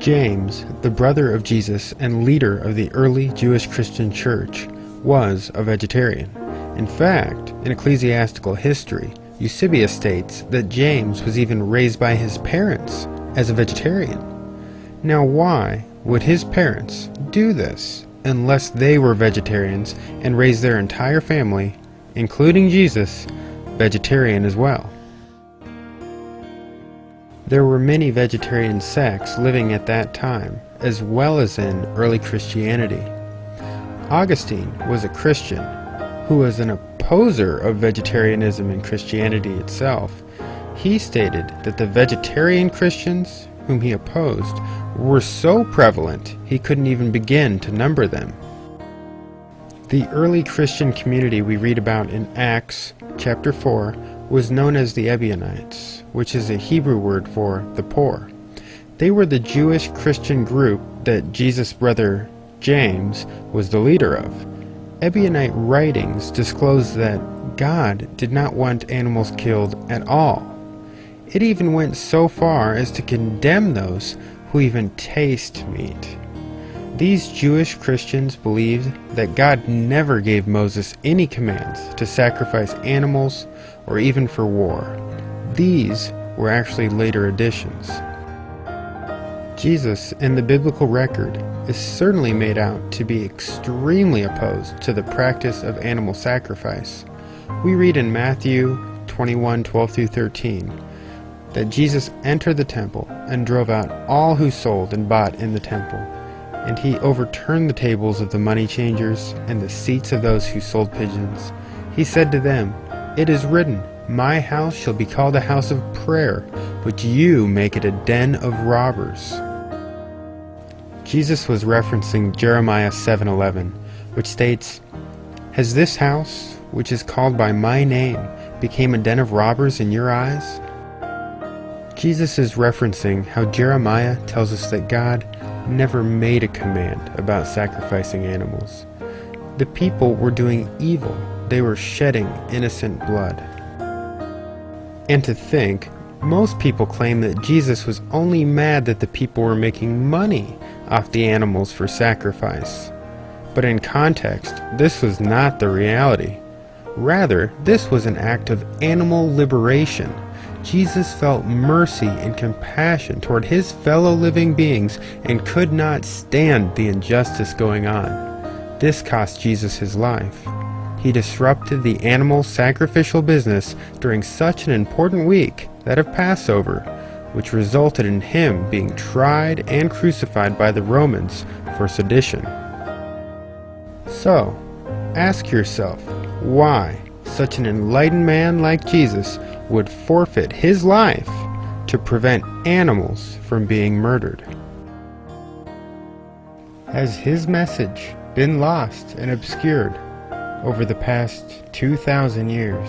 James, the brother of Jesus and leader of the early Jewish Christian church, was a vegetarian. In fact, in ecclesiastical history, Eusebius states that James was even raised by his parents as a vegetarian. Now why would his parents do this unless they were vegetarians and raised their entire family, including Jesus, vegetarian as well? There were many vegetarian sects living at that time, as well as in early Christianity. Augustine was a Christian who was an opposer of vegetarianism in Christianity itself. He stated that the vegetarian Christians whom he opposed were so prevalent he couldn't even begin to number them. The early Christian community we read about in Acts chapter 4 was known as the Ebionites, which is a Hebrew word for the poor. They were the Jewish Christian group that Jesus' brother James was the leader of. Ebionite writings disclose that God did not want animals killed at all. It even went so far as to condemn those who even taste meat. These Jewish Christians believed that God never gave Moses any commands to sacrifice animals or even for war. These were actually later additions. Jesus in the biblical record is certainly made out to be extremely opposed to the practice of animal sacrifice. We read in Matthew 21:12-13 that Jesus entered the temple and drove out all who sold and bought in the temple, and he overturned the tables of the money changers and the seats of those who sold pigeons. He said to them, "It is written, 'My house shall be called a house of prayer, but you make it a den of robbers.'" Jesus was referencing Jeremiah 7:11, which states, "Has this house, which is called by my name, become a den of robbers in your eyes?" Jesus is referencing how Jeremiah tells us that God never made a command about sacrificing animals. The people were doing evil. They were shedding innocent blood. And to think, most people claim that Jesus was only mad that the people were making money off the animals for sacrifice. But in context, this was not the reality. Rather, this was an act of animal liberation. Jesus felt mercy and compassion toward his fellow living beings and could not stand the injustice going on. This cost Jesus his life. He disrupted the animal sacrificial business during such an important week, that of Passover, which resulted in him being tried and crucified by the Romans for sedition. So, ask yourself why such an enlightened man like Jesus would forfeit his life to prevent animals from being murdered. Has his message been lost and obscured over the past 2,000 years?